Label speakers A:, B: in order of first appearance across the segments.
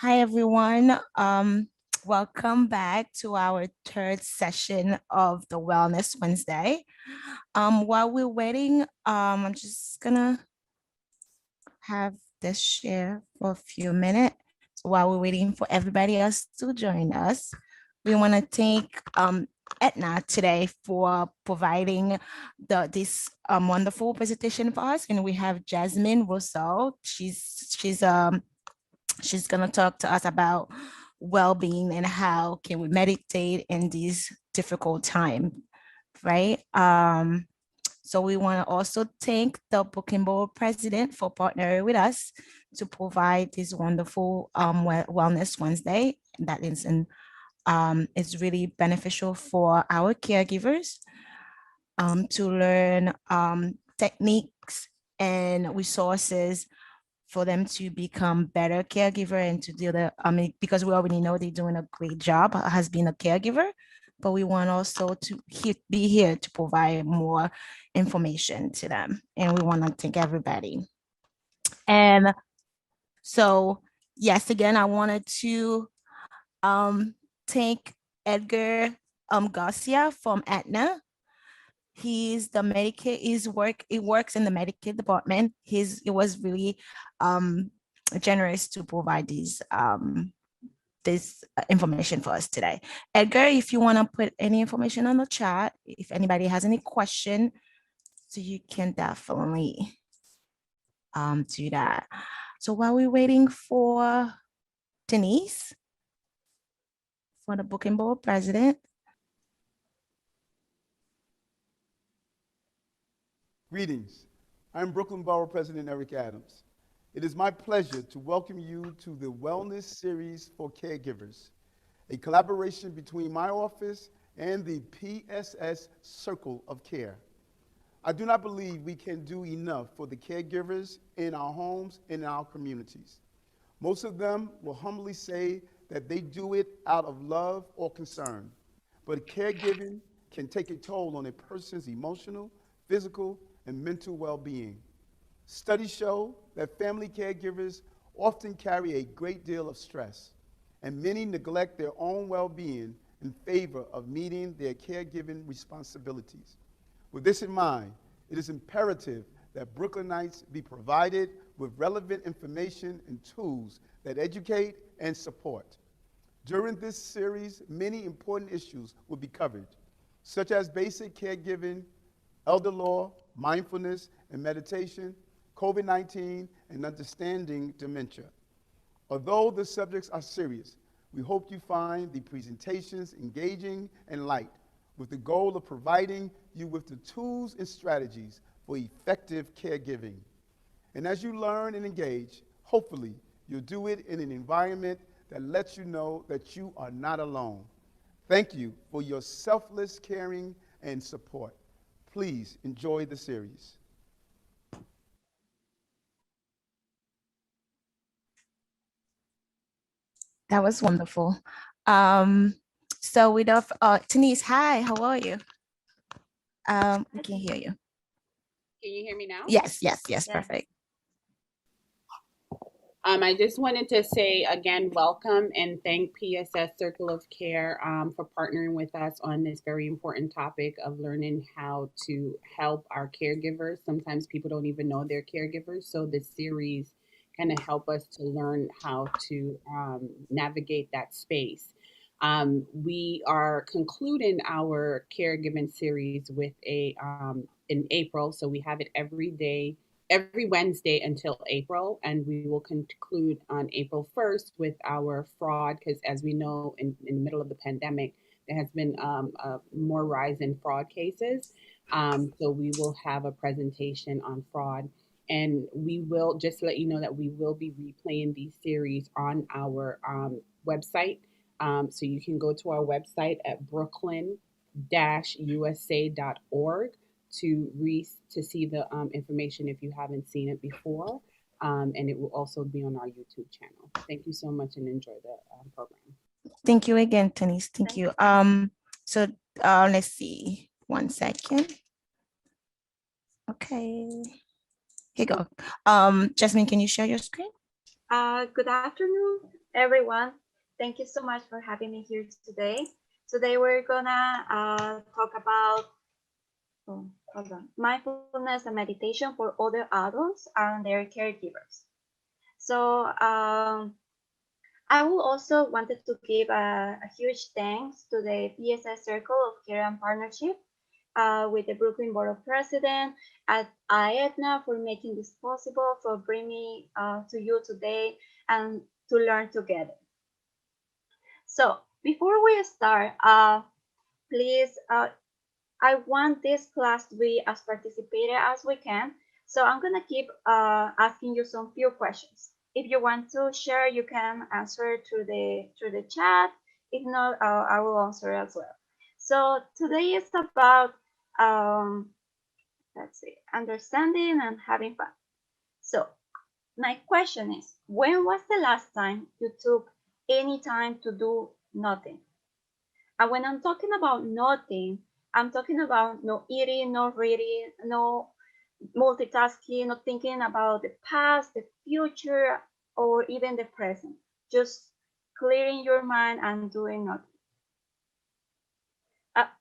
A: Hi, everyone. Welcome back to our third session of the Wellness Wednesday. While we're waiting, I'm just gonna have this share for a few minutes. So while we're waiting for everybody else to join us, we want to thank Aetna today for providing this wonderful presentation for us. And we have Jasmin Roussos. She's going to talk to us about well-being and how can we meditate in these difficult times, right? So we want to also thank the Brooklyn Borough President for partnering with us to provide this wonderful Wellness Wednesday that is really beneficial for our caregivers to learn techniques and resources for them to become better caregiver and to do because we already know they're doing a great job as being a caregiver, but we want also to be here to provide more information to them. And we want to thank everybody. And so, yes, again, I wanted to thank Edgar Garcia from Aetna. He's the Medicaid. He works in the Medicaid department. It was really generous to provide this information for us today. Edgar, if you want to put any information on the chat, if anybody has any question, so you can definitely do that. So while we're waiting for Denise for the Brooklyn Borough President.
B: Greetings. I'm Brooklyn Borough President Eric Adams. It is my pleasure to welcome you to the Wellness Series for Caregivers, a collaboration between my office and the PSS Circle of Care. I do not believe we can do enough for the caregivers in our homes and in our communities. Most of them will humbly say that they do it out of love or concern, but caregiving can take a toll on a person's emotional, physical, and mental well-being. Studies show that family caregivers often carry a great deal of stress, and many neglect their own well-being in favor of meeting their caregiving responsibilities. With this in mind, it is imperative that Brooklynites be provided with relevant information and tools that educate and support. During this series, many important issues will be covered, such as basic caregiving, elder law, mindfulness and meditation, COVID-19, and understanding dementia. Although the subjects are serious, we hope you find the presentations engaging and light, with the goal of providing you with the tools and strategies for effective caregiving. And as you learn and engage, hopefully you'll do it in an environment that lets you know that you are not alone. Thank you for your selfless caring and support. Please enjoy the series.
A: That was wonderful. So we have Denise, hi, how are you? We can hear you.
C: Can you hear me now?
A: Yes, perfect.
C: I just wanted to say again, welcome and thank PSS Circle of Care for partnering with us on this very important topic of learning how to help our caregivers. Sometimes people don't even know they're caregivers, so this series kind of help us to learn how to navigate that space. We are concluding our caregiving series with in April, so we have it every Wednesday until April, and we will conclude on April 1st with our fraud, because as we know, in the middle of the pandemic, there has been more rise in fraud cases. So we will have a presentation on fraud, and we will just let you know that we will be replaying these series on our website. So you can go to our website at brooklyn-usa.org to see the information if you haven't seen it before, and it will also be on our YouTube channel. Thank you so much and enjoy the program.
A: Thank you again, Denise. Thank you. So let's see. 1 second. Okay. Here you go. Jasmin, can you share your screen?
D: Good afternoon, everyone. Thank you so much for having me here today. Today we're gonna talk about hold on, mindfulness and meditation for other adults and their caregivers. So I will also wanted to give a huge thanks to the PSS Circle of Care and Partnership with the Brooklyn Borough President at Aetna for making this possible, for bringing me to you today and to learn together. So before we start, please, I want this class to be as participated as we can. So I'm gonna keep asking you some few questions. If you want to share, you can answer through the chat. If not, I will answer as well. So today is about let's see, understanding and having fun. So my question is, when was the last time you took any time to do nothing? And when I'm talking about nothing, I'm talking about no eating, no reading, no multitasking, not thinking about the past, the future, or even the present. Just clearing your mind and doing nothing.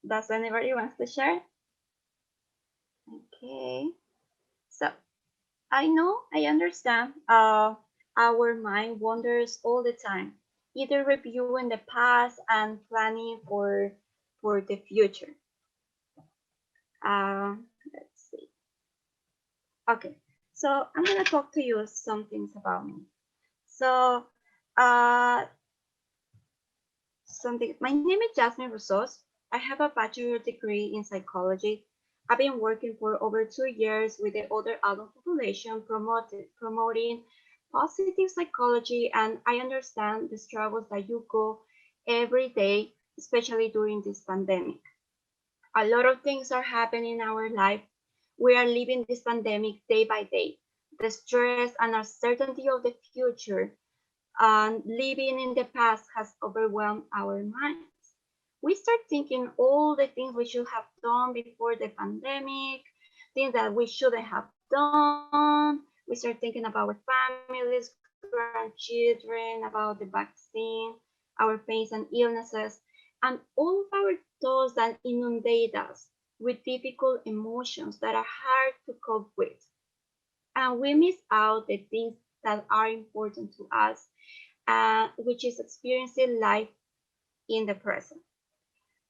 D: Does anybody wants to share? Okay. So I understand. Our mind wanders all the time, either reviewing the past and planning for the future. Let's see. Okay, so I'm gonna talk to you some things about me. So, uh, something. My name is Jasmin Roussos. I have a bachelor degree in psychology. I've been working for over 2 years with the older adult population, promoting positive psychology, and I understand the struggles that you go every day, especially during this pandemic. A lot of things are happening in our life. We are living this pandemic day by day. The stress and uncertainty of the future and living in the past has overwhelmed our minds. We start thinking all the things we should have done before the pandemic, things that we shouldn't have done. We start thinking about our families, grandchildren, about the vaccine, our pains and illnesses, and all of our thoughts that inundate us with difficult emotions that are hard to cope with. And we miss out the things that are important to us, which is experiencing life in the present.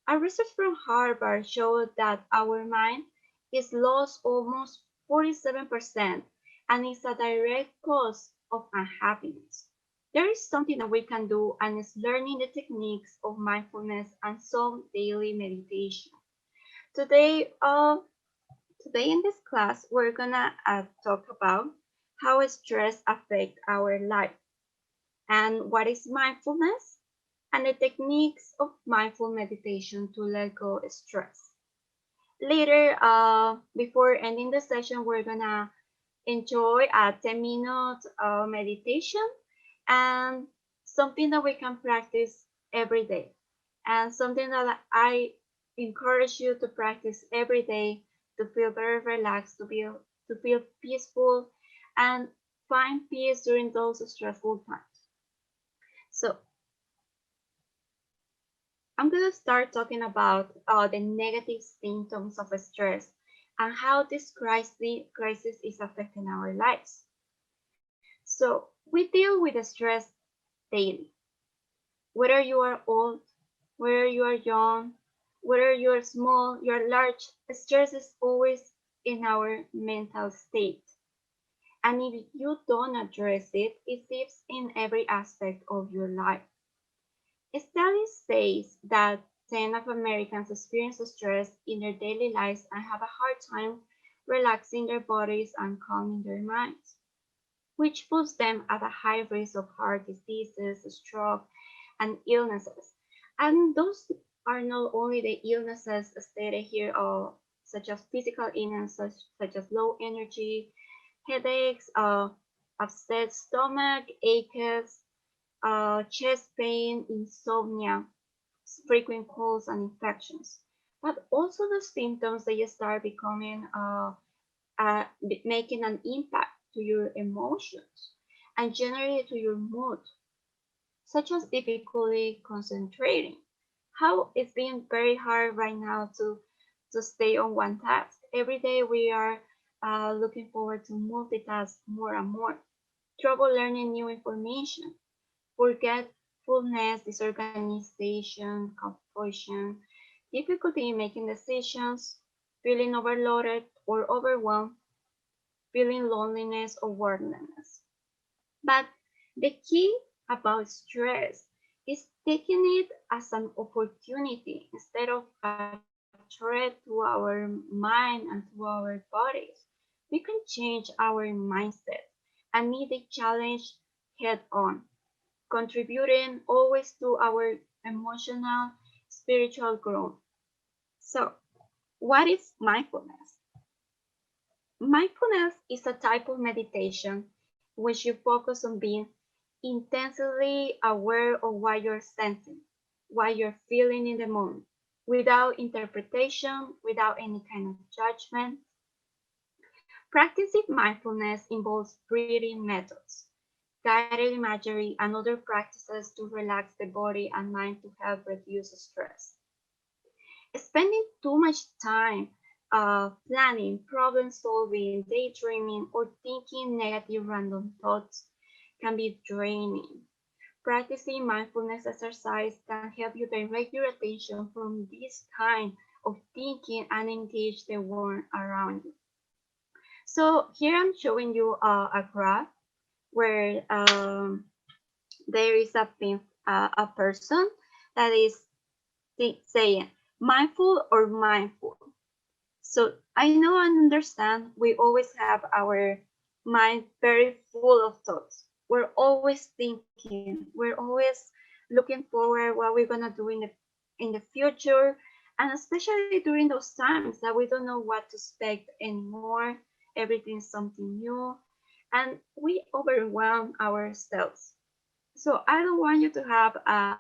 D: A research from Harvard showed that our mind is lost almost 47% and is a direct cause of unhappiness. There is something that we can do, and it's learning the techniques of mindfulness and some daily meditation. Today, today in this class, we're gonna talk about how stress affects our life and what is mindfulness and the techniques of mindful meditation to let go of stress. Later, before ending the session, we're gonna enjoy a 10-minute meditation and something that we can practice every day and something that I encourage you to practice every day to feel very relaxed, to feel peaceful and find peace during those stressful times. So I'm going to start talking about the negative symptoms of stress and how this crisis is affecting our lives. So we deal with stress daily. Whether you are old, whether you are young, whether you are small, you are large, stress is always in our mental state. And if you don't address it, it lives in every aspect of your life. Studies say that 10 of Americans experience stress in their daily lives and have a hard time relaxing their bodies and calming their minds, which puts them at a high risk of heart diseases, stroke, and illnesses. And those are not only the illnesses stated here, such as physical illnesses, such as low energy, headaches, upset stomach, aches, chest pain, insomnia, frequent colds, and infections. But also the symptoms they start becoming making an impact to your emotions and generally to your mood. such as difficulty concentrating. How it's been very hard right now to stay on one task. Every day we are looking forward to multitask more and more. Trouble learning new information, forgetfulness, disorganization, confusion, difficulty in making decisions, feeling overloaded or overwhelmed, feeling loneliness or worthlessness. But the key about stress is taking it as an opportunity instead of a threat to our mind and to our bodies. We can change our mindset and meet the challenge head on, contributing always to our emotional, spiritual growth. So, what is mindfulness? Mindfulness is a type of meditation in which you focus on being intensely aware of what you're sensing, what you're feeling in the moment, without interpretation, without any kind of judgment. Practicing mindfulness involves breathing methods, guided imagery, and other practices to relax the body and mind to help reduce stress. Spending too much time planning, problem solving, daydreaming, or thinking negative random thoughts can be draining. Practicing mindfulness exercise can help you direct your attention from this kind of thinking and engage the world around you. So here I'm showing you a graph where there is a person that is saying mindful or mindful. So I know and understand we always have our mind very full of thoughts. We're always thinking. We're always looking forward what we're gonna do in the future, and especially during those times that we don't know what to expect anymore. Everything's something new, and we overwhelm ourselves. So I don't want you to have a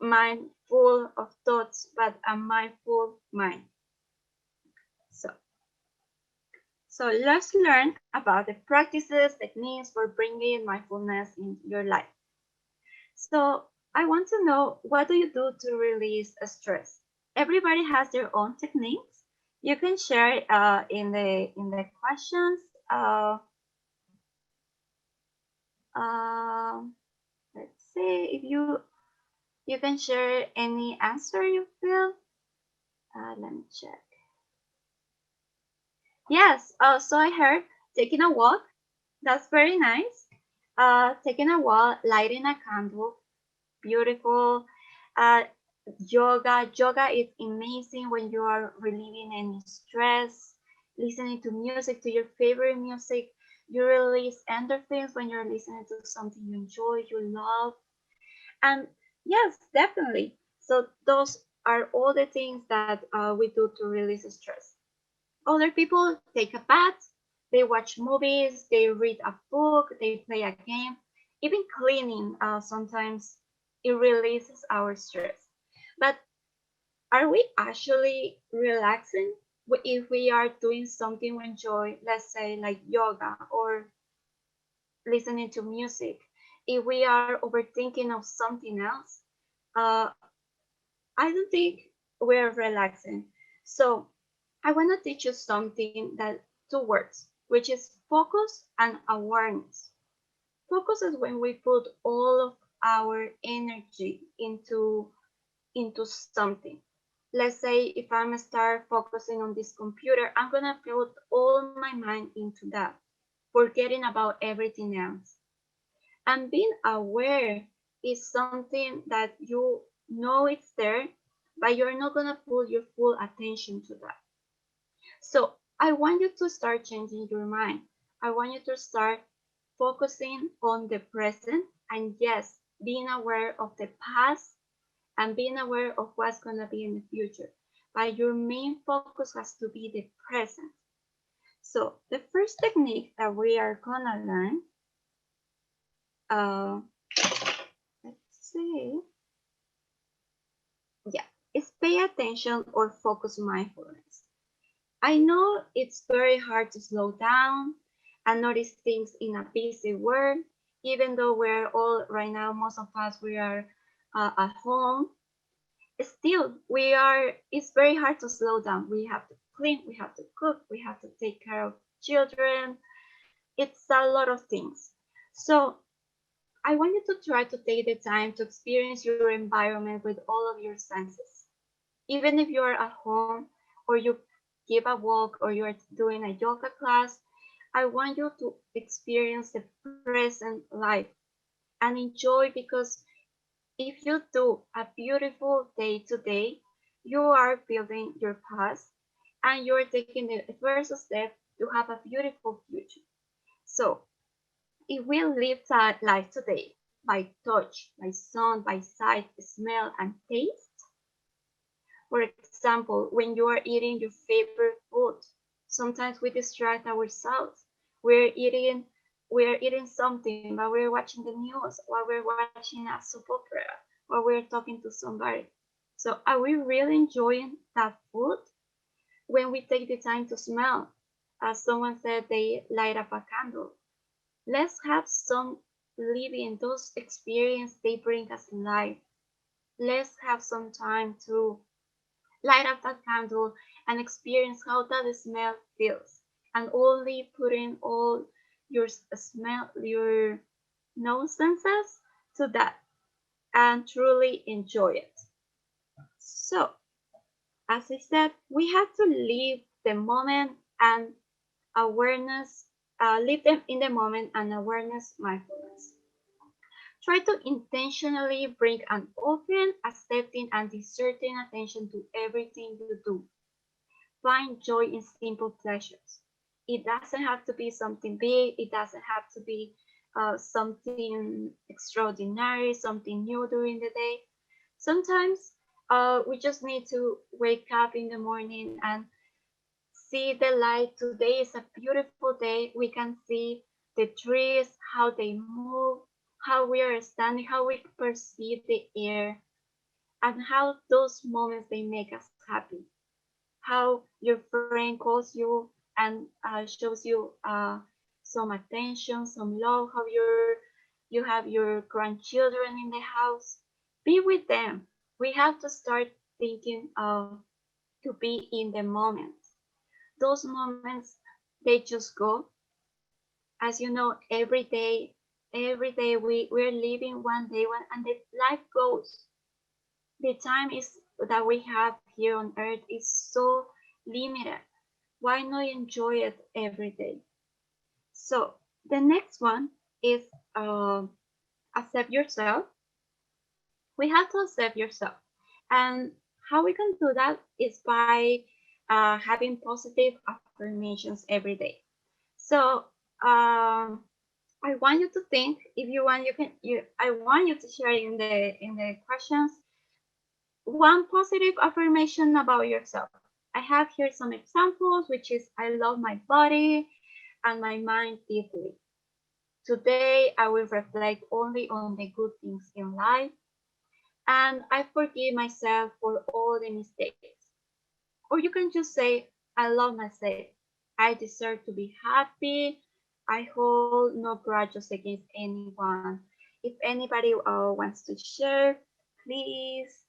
D: mind full of thoughts, but a mindful mind. So, so let's learn about the practices, techniques for bringing mindfulness in your life. So I want to know, what do you do to release stress? Everybody has their own techniques. You can share in the questions. Uh, let's see if you can share any answer you feel. Let me check. Yes. So I heard taking a walk. That's very nice. Taking a walk, lighting a candle, beautiful. Uh, yoga is amazing when you are relieving any stress, listening to music, to your favorite music. You release endorphins when you're listening to something you enjoy, you love. And yes, definitely. So those are all the things that we do to release stress. Other people take a bath, they watch movies, they read a book, they play a game. Even cleaning, sometimes it releases our stress. But are we actually relaxing if we are doing something we enjoy, let's say like yoga or listening to music? If we are overthinking of something else, uh, I don't think we're relaxing. So I want to teach you something, that two words, which is focus and awareness. Focus is when we put all of our energy into something. Let's say if I'm start focusing on this computer, I'm gonna put all my mind into that, forgetting about everything else. And being aware is something that you know it's there, but you're not gonna put your full attention to that. So I want you to start changing your mind. I want you to start focusing on the present, and yes, being aware of the past and being aware of what's going to be in the future. But your main focus has to be the present. So the first technique that we are going to learn, uh, let's see, yeah, is pay attention or focus mindfulness. I know it's very hard to slow down and notice things in a busy world. even though we're all right now, most of us, we are at home, still it's very hard to slow down. We have to clean, we have to cook, we have to take care of children. It's a lot of things. So I want you to try to take the time to experience your environment with all of your senses. Even if you're at home or you give a walk or you're doing a yoga class, I want you to experience the present life and enjoy, because if you do a beautiful day today, you are building your past and you're taking the first step to have a beautiful future. So if we live that life today by touch, by sound, by sight, smell, and taste, for example, when you are eating your favorite food, sometimes we distract ourselves. We're eating we're eating something, but we're watching the news, or we're watching a soap opera, or we're talking to somebody. So are we really enjoying that food? When we take the time to smell, as someone said, they light up a candle. Let's have some living those experiences, they bring us life. Let's have some time to light up that candle and experience how that smell feels. And only putting all your smell, your nose senses to that, and truly enjoy it. So, as I said, we have to live the moment and awareness, live them in the moment and awareness mindfulness. Try to intentionally bring an open, accepting, and discerning attention to everything you do. Find joy in simple pleasures. It doesn't have to be something big, it doesn't have to be something extraordinary, something new during the day. Sometimes we just need to wake up in the morning and see the light. Today is a beautiful day. We can see the trees, how they move, how we are standing, how we perceive the air, and how those moments they make us happy. How your friend calls you and shows you some attention, some love, how you have your grandchildren in the house. Be with them. We have to start thinking to be in the moment. Those moments, they just go. As you know, every day we're living one day one, and the life goes. The time is that we have here on earth is so limited. Why not enjoy it every day? So the next one is accept yourself. We have to accept yourself, and how we can do that is by having positive affirmations every day. So I want you to think. If you want, you can. I want you to share in the questions one positive affirmation about yourself. I have here some examples, which is I love my body and my mind deeply. Today, I will reflect only on the good things in life, and I forgive myself for all the mistakes. Or you can just say, I love myself. I deserve to be happy. I hold no grudges against anyone. If anybody wants to share, please.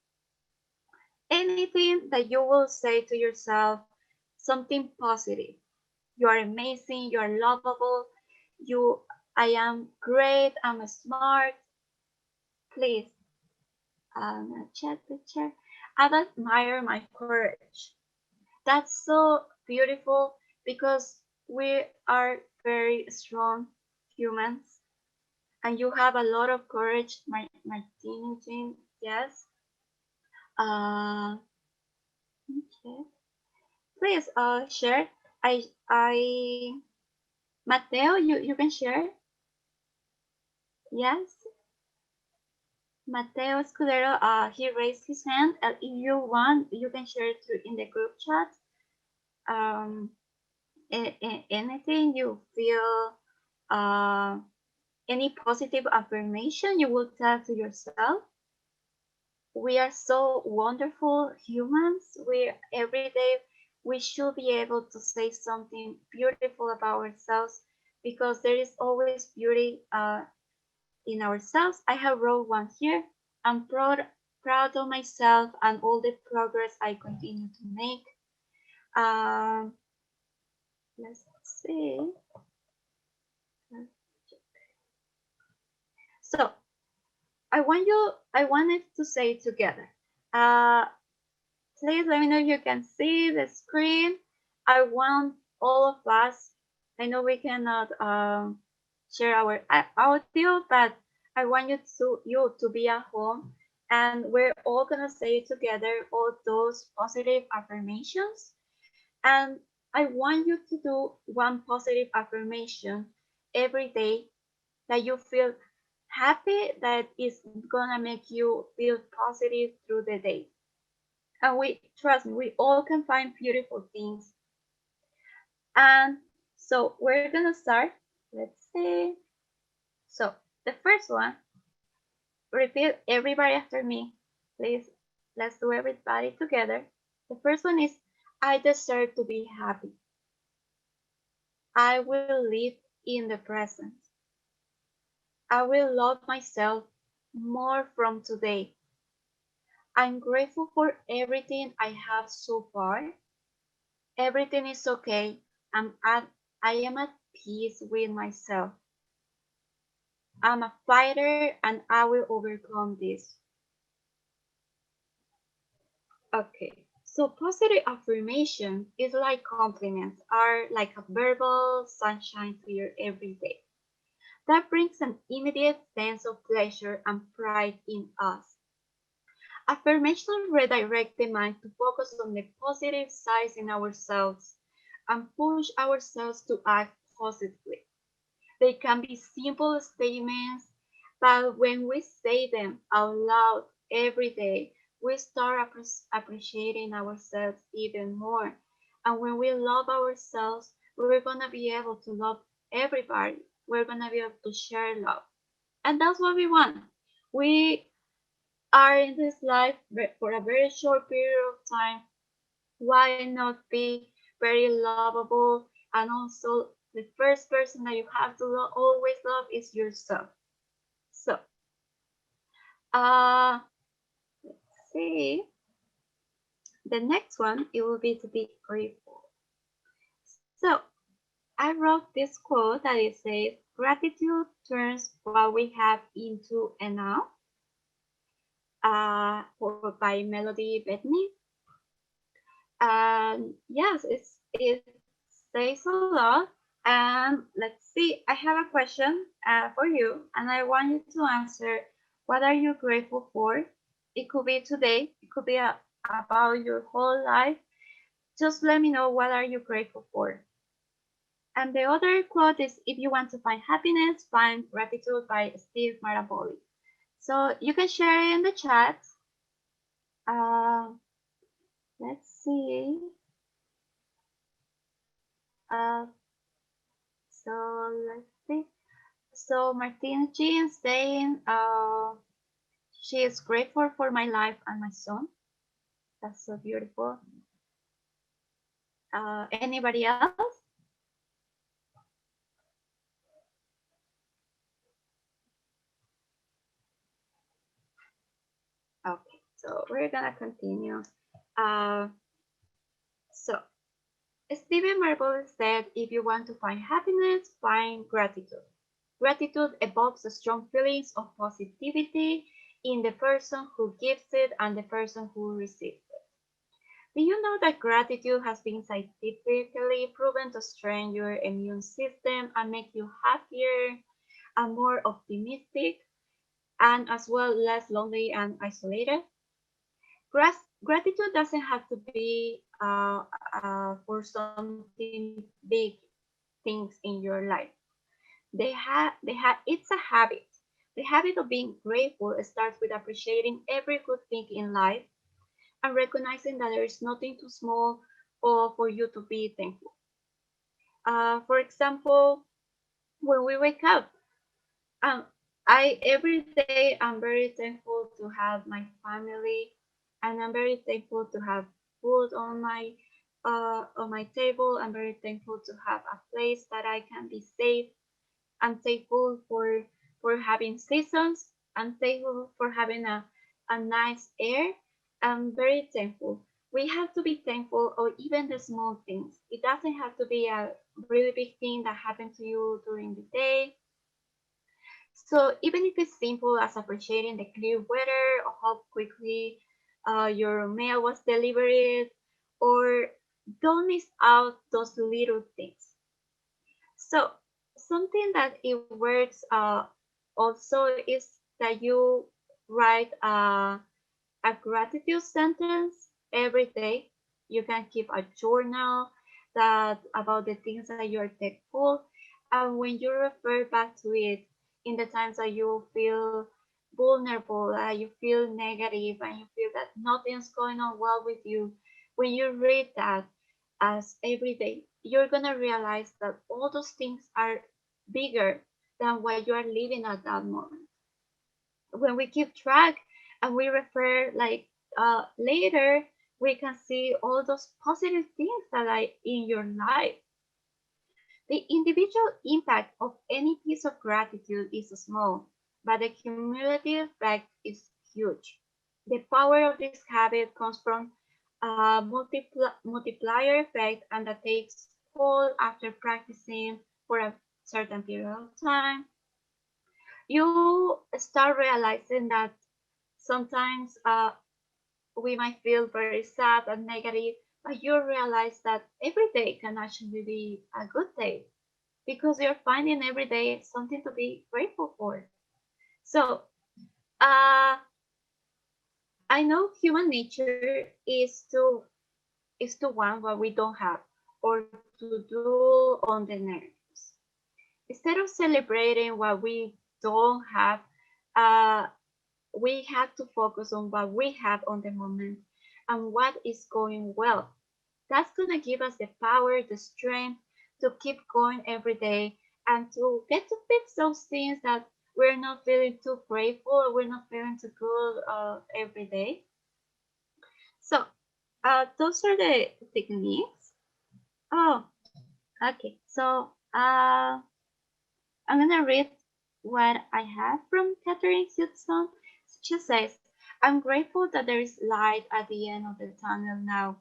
D: Anything that you will say to yourself, something positive. You are amazing, you are lovable, I am great, I'm smart. Please, check the chair. I admire my courage. That's so beautiful because we are very strong humans, and you have a lot of courage, Martini Jean. Yes. Okay. Please, share. I, Mateo, you can share. Yes. Mateo Escudero, he raised his hand. If you want, you can share it in the group chat. Um, anything you feel, any positive affirmation you will tell to yourself. We are so wonderful humans. We every day we should be able to say something beautiful about ourselves, because there is always beauty in ourselves. I have wrote one here. I'm proud of myself and all the progress I continue to make. Um, let's see. So I wanted to say together. Uh, Please let me know if you can see the screen. I want all of us, I know we cannot share our audio, but I want you to be at home and we're all gonna say together all those positive affirmations. And I want you to do one positive affirmation every day that you feel happy, that is gonna make you feel positive through the day. And we trust me, we all can find beautiful things. And so we're gonna start. Let's see. So the first one, repeat everybody after me. Please, let's do everybody together. The first one is, I deserve to be happy. I will live in the present. I will love myself more from today. I'm grateful for everything I have so far. Everything is okay. I am at peace with myself. I'm a fighter and I will overcome this. Okay, so positive affirmation is like compliments, are like a verbal sunshine to your everyday. That brings an immediate sense of pleasure and pride in us. Affirmation redirect the mind to focus on the positive sides in ourselves and push ourselves to act positively. They can be simple statements, but when we say them out loud every day, we start appreciating ourselves even more. And when we love ourselves, we're going to be able to love everybody. We're going to be able to share love. And that's what we want. We are in this life for a very short period of time. Why not be very lovable? And also, the first person that you have to always love is yourself. So, let's see. The next one, it will be to be grateful. So, I wrote this quote that it says, gratitude turns what we have into enough. By Melody Bettany. And yes, it says a lot. And let's see, I have a question for you, and I want you to answer, what are you grateful for? It could be today, it could be about your whole life. Just let me know, what are you grateful for? And the other quote is, if you want to find happiness, find gratitude, by Steve Maraboli. So you can share it in the chat. Uh, let's see. Uh, so let's see. So Martina Jean saying, she is grateful for my life and my son. That's so beautiful. Anybody else? Okay, so we're gonna continue. Uh, so Stephen Marble said, if you want to find happiness, find gratitude. Gratitude evokes strong feelings of positivity in the person who gives it and the person who receives it. Do you know that gratitude has been scientifically proven to strengthen your immune system and make you happier and more optimistic, and as well less lonely and isolated? Gratitude doesn't have to be for something big things in your life. It's a habit. The habit of being grateful starts with appreciating every good thing in life and recognizing that there is nothing too small or for you to be thankful. For example, when we wake up, um, I every day I'm very thankful to have my family, and I'm very thankful to have food on my table. I'm very thankful to have a place that I can be safe. I'm thankful for for having seasons. I'm thankful for having a nice air. I'm very thankful. We have to be thankful or even the small things. It doesn't have to be a really big thing that happened to you during the day. So even if it's simple as appreciating the clear weather or how quickly your mail was delivered, or don't miss out those little things. So something that it works also is that you write a gratitude sentence every day. You can keep a journal that about the things that you're thankful, and when you refer back to it in the times that you feel vulnerable, you feel negative, and you feel that nothing's going on well with you, when you read that as every day, you're gonna realize that all those things are bigger than what you are living at that moment. When we keep track and we refer like later, we can see all those positive things that are in your life. The individual impact of any piece of gratitude is small, but the cumulative effect is huge. The power of this habit comes from a multiplier effect, and that takes hold after practicing for a certain period of time. You start realizing that sometimes we might feel very sad and negative, but you realize that every day can actually be a good day because you're finding every day something to be grateful for. So, uh, I know human nature is to want what we don't have or to do on the nerves. Instead of celebrating what we don't have, uh, we have to focus on what we have on the moment and what is going well. That's going to give us the power, the strength to keep going every day and to get to fix those things that we're not feeling too grateful or we're not feeling too good every day. So, those are the techniques. Oh, okay. So, I'm gonna read what I have from Catherine Hudson. She says, I'm grateful that there is light at the end of the tunnel now,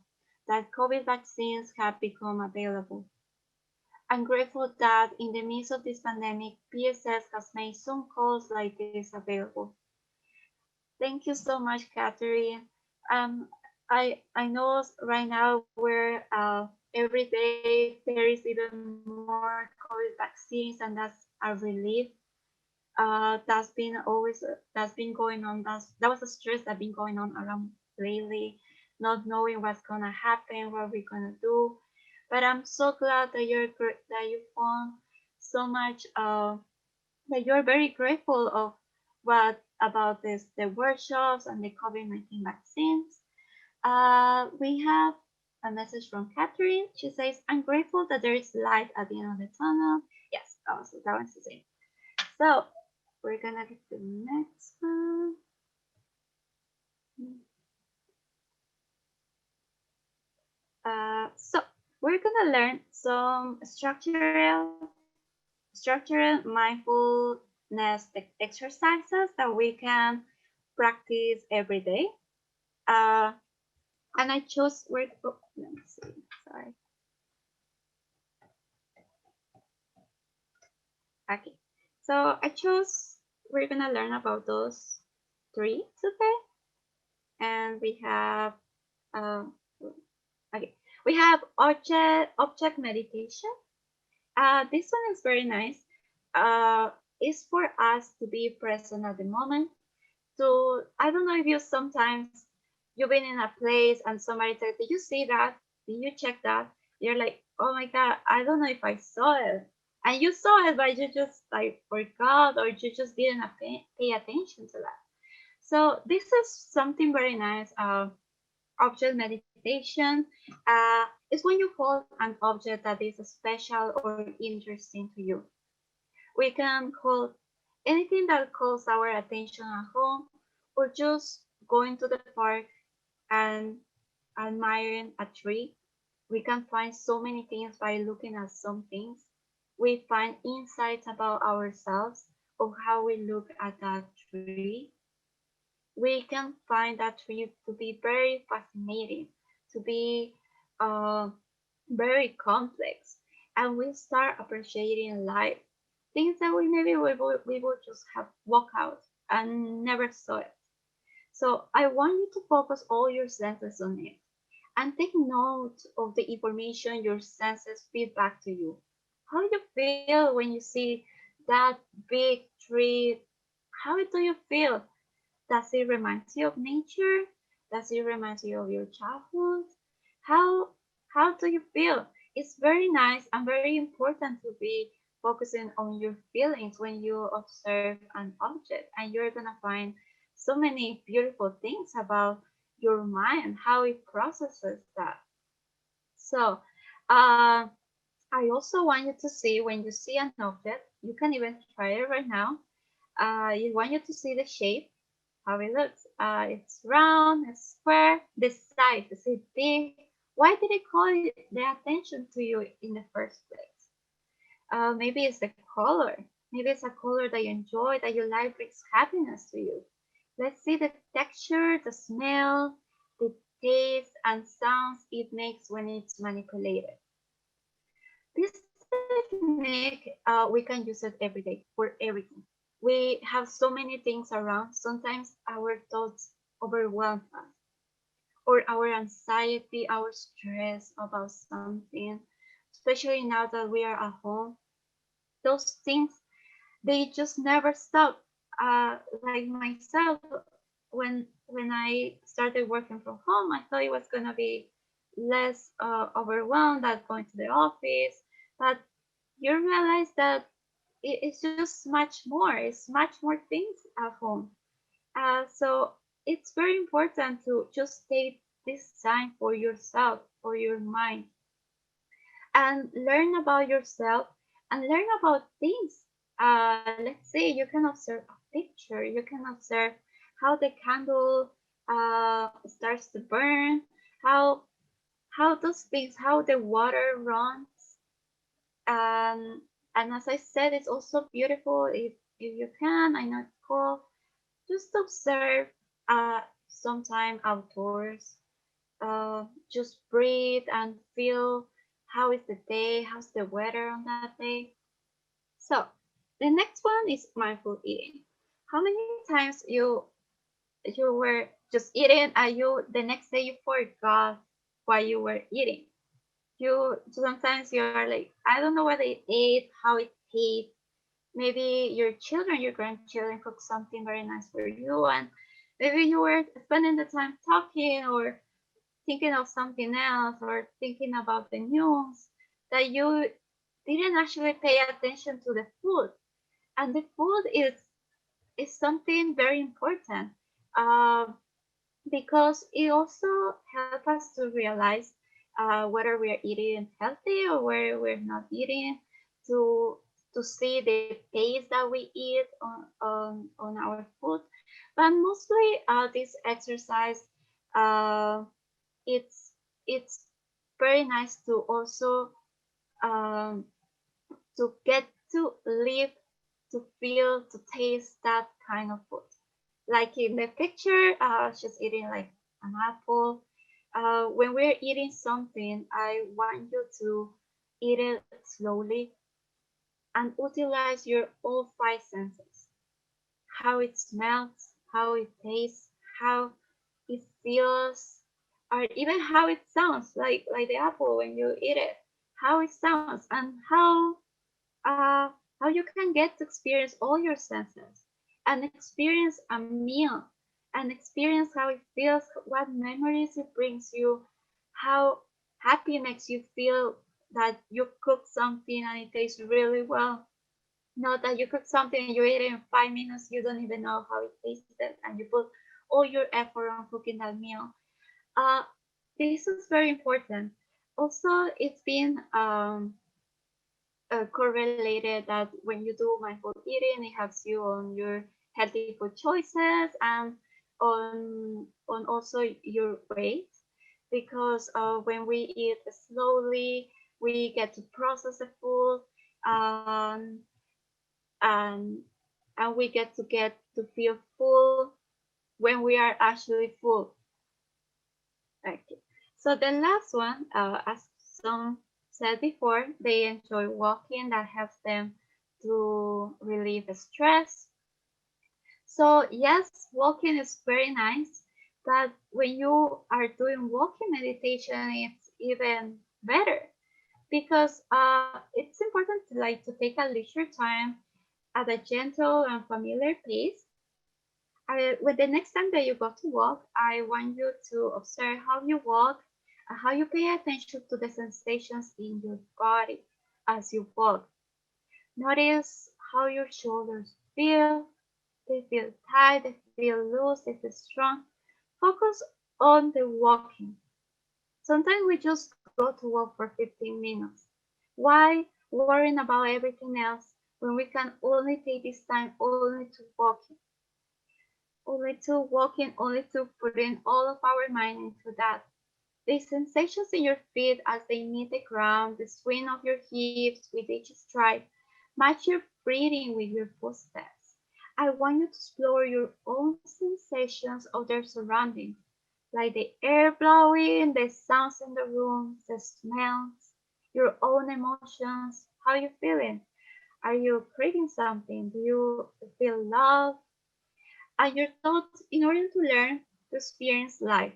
D: that COVID vaccines have become available. I'm grateful that in the midst of this pandemic, PSS has made some calls like this available. Thank you so much, Catherine. Um, I know right now where every day there is even more COVID vaccines, and that's a relief. That's been going on. That was a stress that's been going on around lately, not knowing what's gonna happen, what we're gonna do. But I'm so glad that that you found so much. That you're very grateful of what about this the workshops and the COVID-19 vaccines. We have a message from Catherine. She says, "I'm grateful that there is light at the end of the tunnel." Yes, that was the same. So we're gonna get the next one. So we're gonna learn some structural mindfulness exercises that we can practice every day. Uh, and I chose where. Oh, let me see. Sorry. Okay. So I chose. We're gonna learn about those three today, and we have. Um, okay. We have object meditation. This one is very nice. It's for us to be present at the moment. So I don't know if you sometimes you've been in a place and somebody said, "Did you see that? Did you check that?" You're like, "Oh my god, I don't know if I saw it," and you saw it, but you just like forgot or you just didn't pay attention to that. So this is something very nice. Object meditation is when you hold an object that is special or interesting to you. We can hold anything that calls our attention at home, or just going to the park and admiring a tree. We can find so many things by looking at some things. We find insights about ourselves. of how we look at that tree, we can find that tree to be very fascinating, to be uh, very complex, and we start appreciating life, things that we maybe we would just have walked out and never saw it. So I want you to focus all your senses on it and take note of the information your senses feed back to you. How do you feel when you see that big tree? How do you feel? Does it remind you of nature? Does it remind you of your childhood? How how do you feel? It's very nice and very important to be focusing on your feelings when you observe an object, and you're gonna find so many beautiful things about your mind, how it processes that. So, I also want you to see when you see an object, you can even try it right now. I want you to see the shape, how it looks. It's round, it's square. The size, is it big? Why did it call the attention to you in the first place? Maybe it's the color. Maybe it's a color that you enjoy, that you like, brings happiness to you. Let's see the texture, the smell, the taste, and sounds it makes when it's manipulated. This technique, we can use it every day for everything. We have so many things around. Sometimes our thoughts overwhelm us, or our anxiety, our stress about something, especially now that we are at home. Those things, they just never stop. Like myself, when I started working from home, I thought it was gonna be less overwhelmed than going to the office, but you realize that it's just much more. It's much more things at home. So it's very important to just take this time for yourself, for your mind, and learn about yourself and learn about things. Let's say you can observe a picture, you can observe how the candle starts to burn, how those things, how the water runs. And as I said, it's also beautiful if you can. I know it's cool. Just observe sometime outdoors. Just breathe and feel how is the day, how's the weather on that day. So the next one is mindful eating. How many times you were just eating and you the next day you forgot what you were eating? You sometimes you are like, I don't know what I ate, how it tastes. Maybe your children, your grandchildren cook something very nice for you, and maybe you were spending the time talking or thinking of something else or thinking about the news, that you didn't actually pay attention to the food. And the food is something very important, uh, because it also helps us to realize whether we are eating healthy or whether we're not eating, to see the taste that we eat on our food. But mostly this exercise, uh, it's it's very nice to also um, to get to live, to feel, to taste that kind of food. Like in the picture, she's eating like an apple. When we're eating something, I want you to eat it slowly and utilize your all five senses. How it smells, how it tastes, how it feels, or even how it sounds, like the apple when you eat it, how it sounds, and uh, how you can get to experience all your senses and experience a meal and experience how it feels, what memories it brings you, how happy it makes you feel that you cook something and it tastes really well. Not that you cook something and you eat it in 5 minutes, you don't even know how it tasted, and you put all your effort on cooking that meal. Uh, this is very important. Also, it's been correlated that when you do mindful eating, it helps you on your healthy food choices and on also your weight, because when we eat slowly, we get to process the food, um, and and we get to feel full when we are actually full. Okay. So the last one, as some said before, they enjoy walking. That helps them to relieve stress. So yes, walking is very nice, but when you are doing walking meditation, it's even better because it's important to like to take a leisure time at a gentle and familiar pace. When the next time that you go to walk, I want you to observe how you walk and how you pay attention to the sensations in your body as you walk. Notice how your shoulders feel. They feel tight, they feel loose, they feel strong. Focus on the walking. Sometimes we just go to walk for 15 minutes. Why worrying about everything else when we can only take this time only to put in all of our mind into that. The sensations in your feet as they meet the ground, the swing of your hips with each stride, match your breathing with your footsteps. I want you to explore your own sensations of their surroundings, like the air blowing, the sounds in the room, the smells, your own emotions. How are you feeling? Are you craving something? Do you feel love? And your thoughts in order to learn to experience life.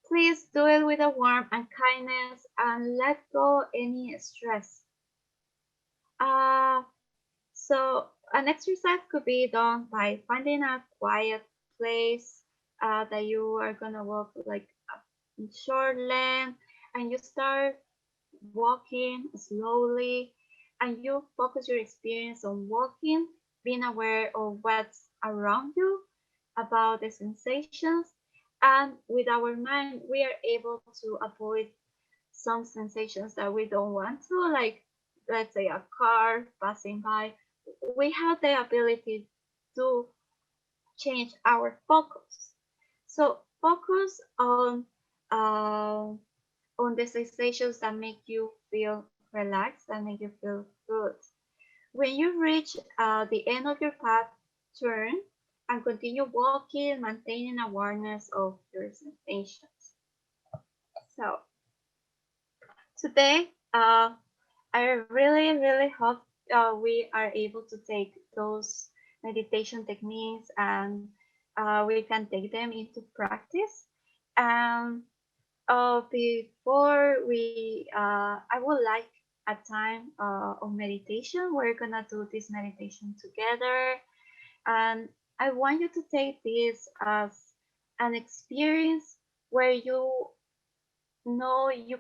D: Please do it with a warmth and kindness and let go any stress. Uh, so an exercise could be done by finding a quiet place that you are gonna walk like a short length, and you start walking slowly, and you focus your experience on walking, being aware of what's around you, about the sensations, and with our mind, we are able to avoid some sensations that we don't want to, like let's say a car passing by. We have the ability to change our focus. So focus uh, on the sensations that make you feel relaxed and make you feel good. When you reach the end of your path, turn and continue walking, maintaining awareness of your sensations. So today, I really, really hope we are able to take those meditation techniques and we can take them into practice. And before I would like a time of meditation. We're gonna do this meditation together, and I want you to take this as an experience where you know you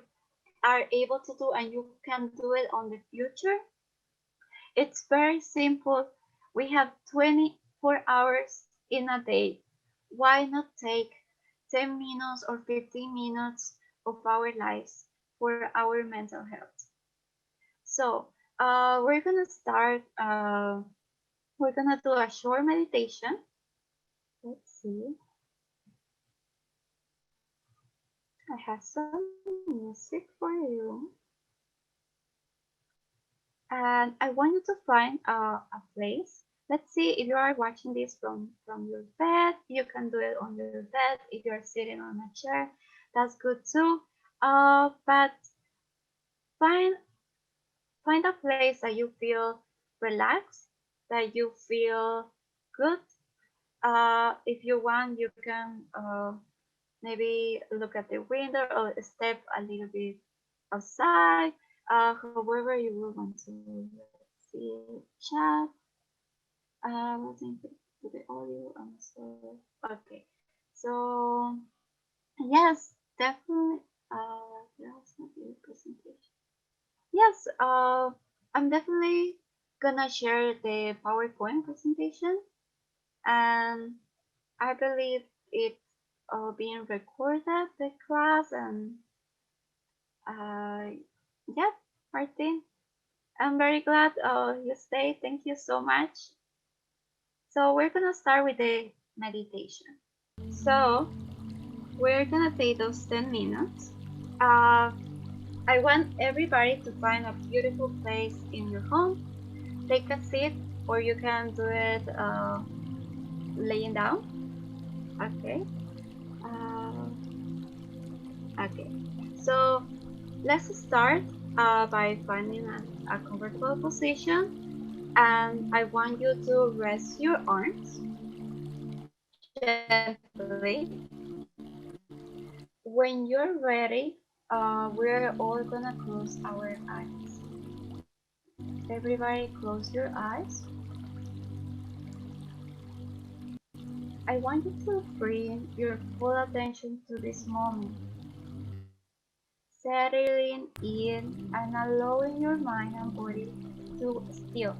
D: are able to do and you can do it on the future. It's very simple. We have 24 hours in a day. Why not take 10 minutes or 15 minutes of our lives for our mental health? So, we're gonna start. We're gonna do a short meditation. Let's see. I have some music for you. And I want you to find a place. Let's see if you are watching this from your bed. You can do it on your bed. If you are sitting on a chair, that's good too. But find find a place that you feel relaxed, that you feel good. If you want, you can maybe look at the window or step a little bit outside. However, you will want to, let's see, chat. Let's to the audio. I'm sorry. Okay. So yes, definitely. That's not your presentation. Yes. I'm definitely gonna share the PowerPoint presentation, and I believe it's being recorded the class, and uh, yeah, Martin. I'm very glad you stayed. Thank you so much. So we're gonna start with the meditation. So we're gonna take those 10 minutes. Uh, I want everybody to find a beautiful place in your home. Take a seat or you can do it laying down. Okay. Okay. So let's start by finding a comfortable position, and I want you to rest your arms gently. When you're ready, we're all gonna close our eyes. Everybody close your eyes. I want you to bring your full attention to this moment, settling in and allowing your mind and body to still.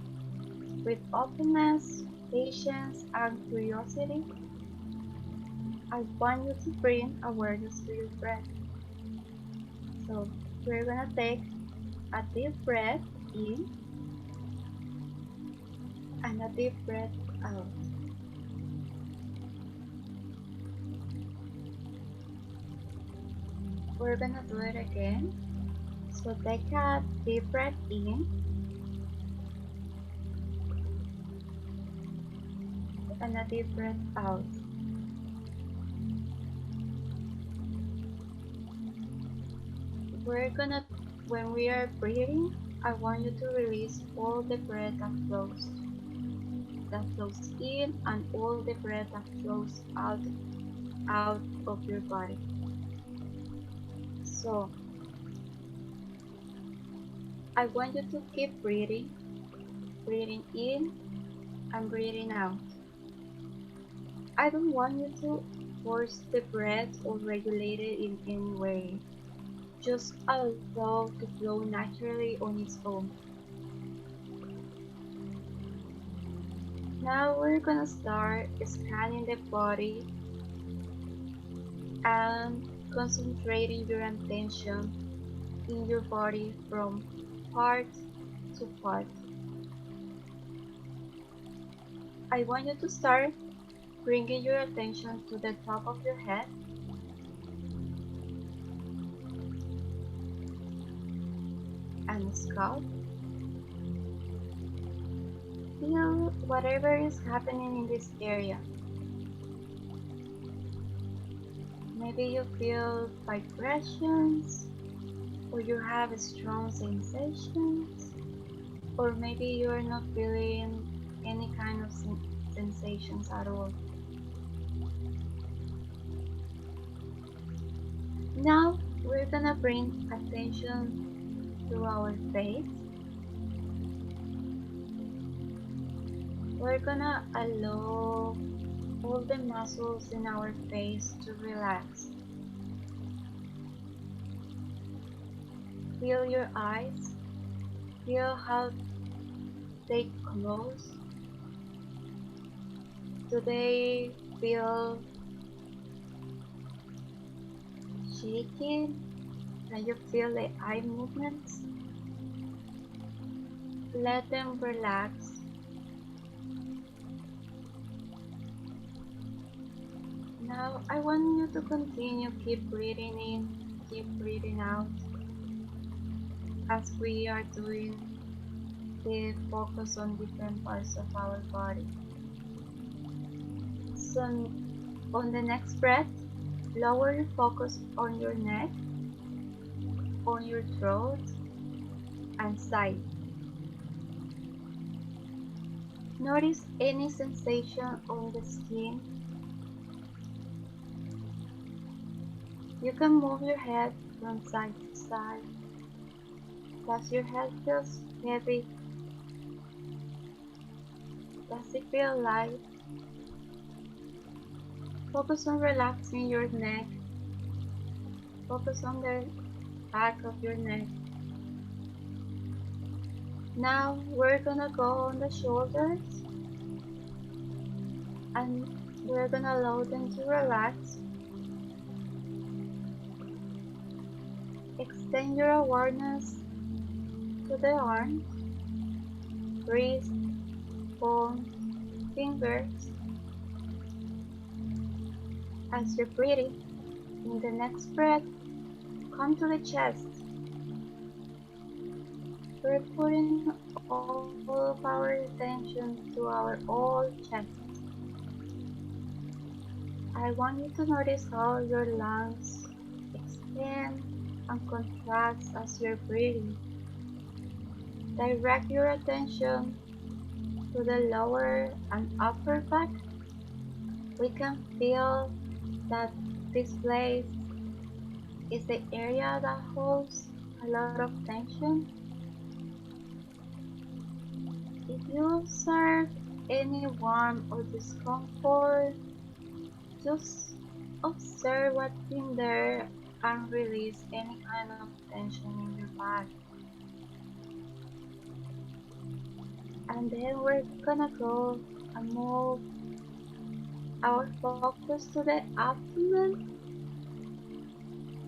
D: With openness, patience, and curiosity, I want you to bring awareness to your breath. So we're gonna take a deep breath in and a deep breath out. We're gonna do it again. So take a deep breath in and a deep breath out. When we are breathing, I want you to release all the breath that flows in, and all the breath that flows out of your body. So I want you to keep breathing in and breathing out. I don't want you to force the breath or regulate it in any way. Just allow to flow naturally on its own. Now we're gonna start scanning the body and concentrating your attention in your body from part to part. I want you to start bringing your attention to the top of your head and scalp. Feel whatever is happening in this area. Maybe you feel vibrations, or you have strong sensations, or maybe you are not feeling any kind of sensations at all. Now we're gonna bring attention to our face. We're gonna allow all the muscles in our face to relax. Feel your eyes. Feel how they close. Do they feel shaking? Can you feel the eye movements? Let them relax. Now I want you to continue, keep breathing in, keep breathing out as we are doing the focus on different parts of our body. So on the next breath, lower your focus on your neck, on your throat, and side. Notice any sensation on the skin. You can move your head from side to side. Does your head feel heavy? Does it feel light? Focus on relaxing your neck. Focus on the back of your neck. Now we're gonna go on the shoulders, and we're gonna allow them to relax. Extend your awareness to the arms, wrists, palms, fingers. As you're breathing, in the next breath, come to the chest. we're putting all of our attention to our whole chest. I want you to notice how your lungs expand and contract as you're breathing. Direct your attention to the lower and upper back. We can feel that this place is the area that holds a lot of tension. If you observe any warmth or discomfort, just observe what's in there and release any kind of tension in your body. And then we're gonna go and move our focus to the abdomen.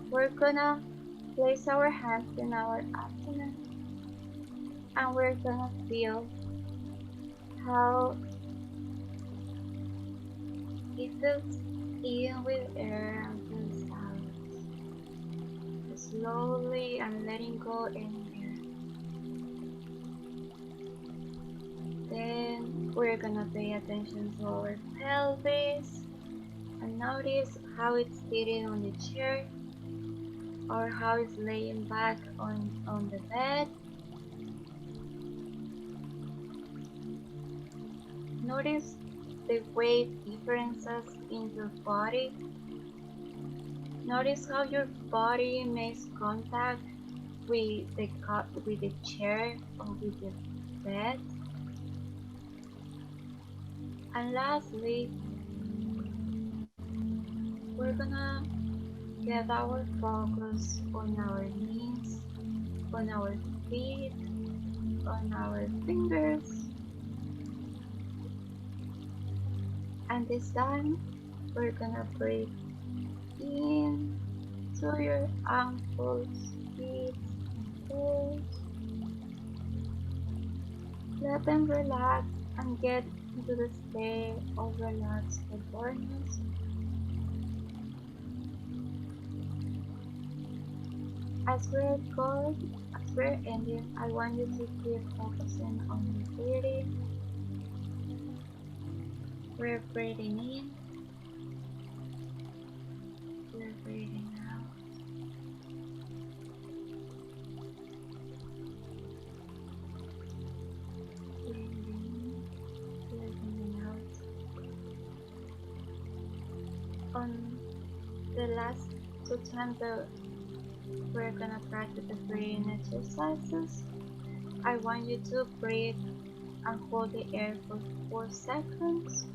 D: We're gonna place our hands in our abdomen and we're gonna feel how it feels in with air and feels out. Slowly and letting go any air. Then we're gonna pay attention to our pelvis and notice how it's sitting on the chair or how it's laying back on the bed. Notice the weight differences in your body. Notice how your body makes contact with the chair or with the bed. And lastly, we're gonna get our focus on our knees, on our feet, on our fingers. And this time, we're gonna breathe in to your ankles, feet, toes. Let them relax and get into the state of relaxed awareness. As we're ending, I want you to keep focusing on your breathing. We're breathing in. We're breathing out. Breathing in, breathing out. On the last two times that we're gonna practice the breathing exercises, I want you to breathe and hold the air for 4 seconds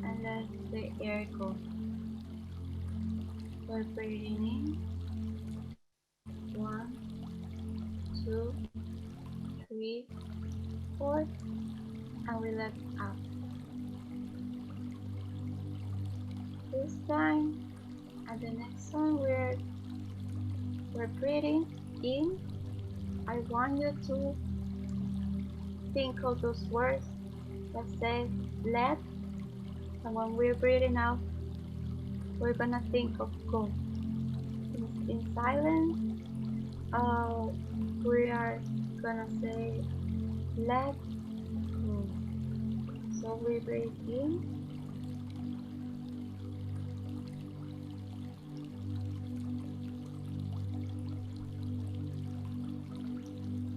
D: and let the air go. We're breathing in. 1, 2, 3, 4, and we let out. This time and the next time we're breathing in, I want you to think of those words that say let, and when we're breathing out, we're gonna think of go. In silence, we are gonna say let go. So we breathe in.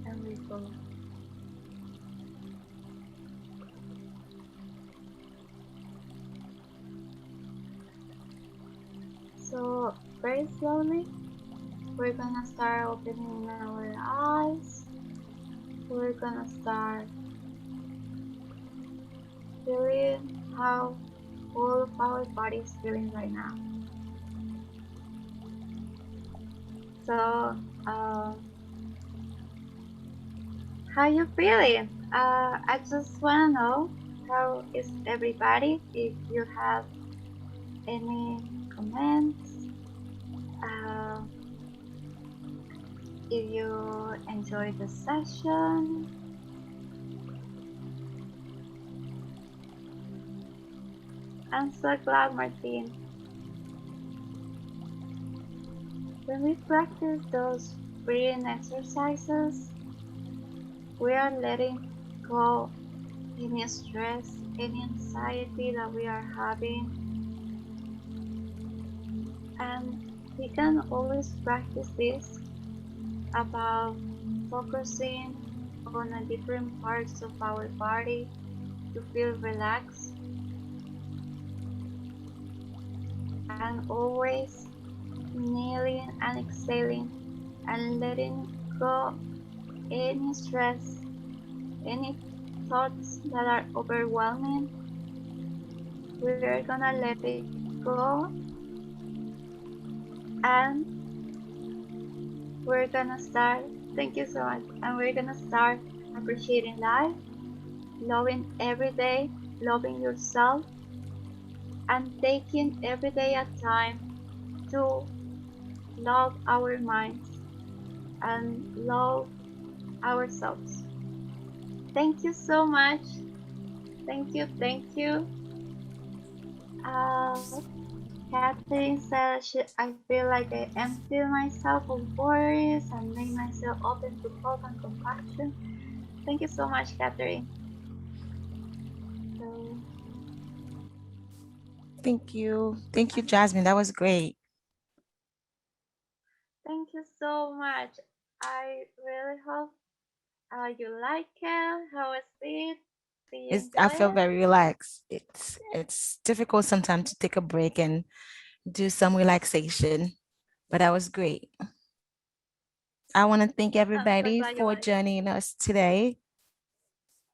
D: And we go. So very slowly, we're gonna start opening our eyes. We're gonna start feeling how all of our body is feeling right now. So, how you feeling? I just wanna know how is everybody. If you have any comments, if you enjoyed the session. I'm so glad, Martin. When we practice those breathing exercises, We are letting go any stress, any anxiety that we are having, and we can always practice this about focusing on the different parts of our body to feel relaxed and always inhaling and exhaling and letting go any stress, any thoughts that are overwhelming. We're gonna let it go and we're gonna start. Thank you so much. And we're gonna start appreciating life, loving every day, loving yourself, and taking every day a time to love our minds and love ourselves. Thank you so much. Thank you. Thank you. Uh, Catherine said, I feel like I empty myself of worries and make myself open to hope and compassion. Thank you so much, Catherine. So,
A: Thank you, Jasmine. That was great.
D: thank you so much. I really hope you like it. How was it? Do you
A: I
D: enjoy
A: feel
D: it?
A: very relaxed. It's difficult sometimes to take a break and do some relaxation, but that was great. I want to thank
D: I'm so
A: everybody
D: glad you
A: for
D: like it.
A: joining us today.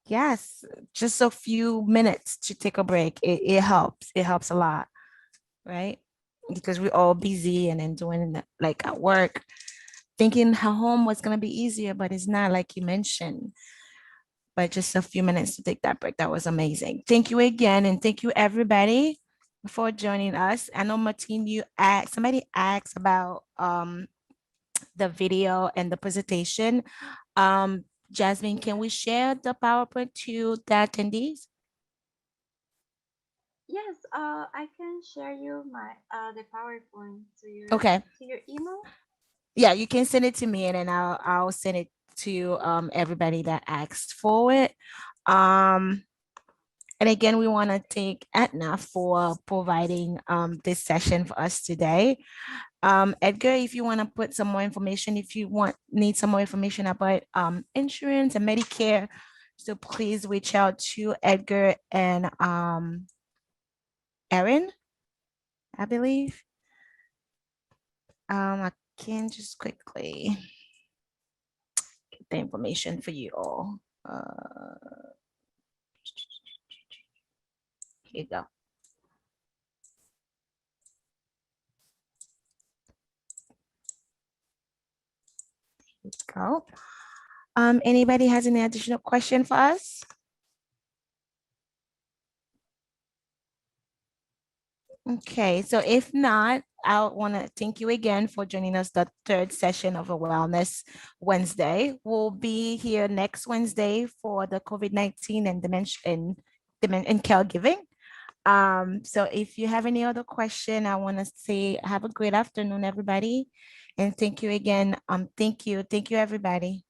A: Yes, just a few minutes to take a break. It helps. It helps a lot, right? Because we're all busy and then doing like at work, thinking how home was gonna be easier, but it's not like you mentioned. But just a few minutes to take that break. That was amazing. Thank you again, and thank you everybody for joining us. I know Martine, somebody asked about the video and the presentation. Jasmine, can we share the PowerPoint to the attendees?
D: Yes, I can share you my the PowerPoint
A: Okay.
D: to your email.
A: Yeah, you can send it to me and then I'll send it to everybody that asked for it. Um, and again, we want to thank Aetna for providing this session for us today. Edgar, if you want to put some more information, if you need some more information about insurance and Medicare, so please reach out to Edgar and Erin, I believe. I can just quickly get the information for you all. Here you go. Let's go. Anybody has any additional question for us? Okay, so if not, I want to thank you again for joining us the third session of a Wellness Wednesday. We'll be here next Wednesday for the COVID-19 and dementia and caregiving. So if you have any other question, I want to say have a great afternoon, everybody. And thank you again. Thank you everybody.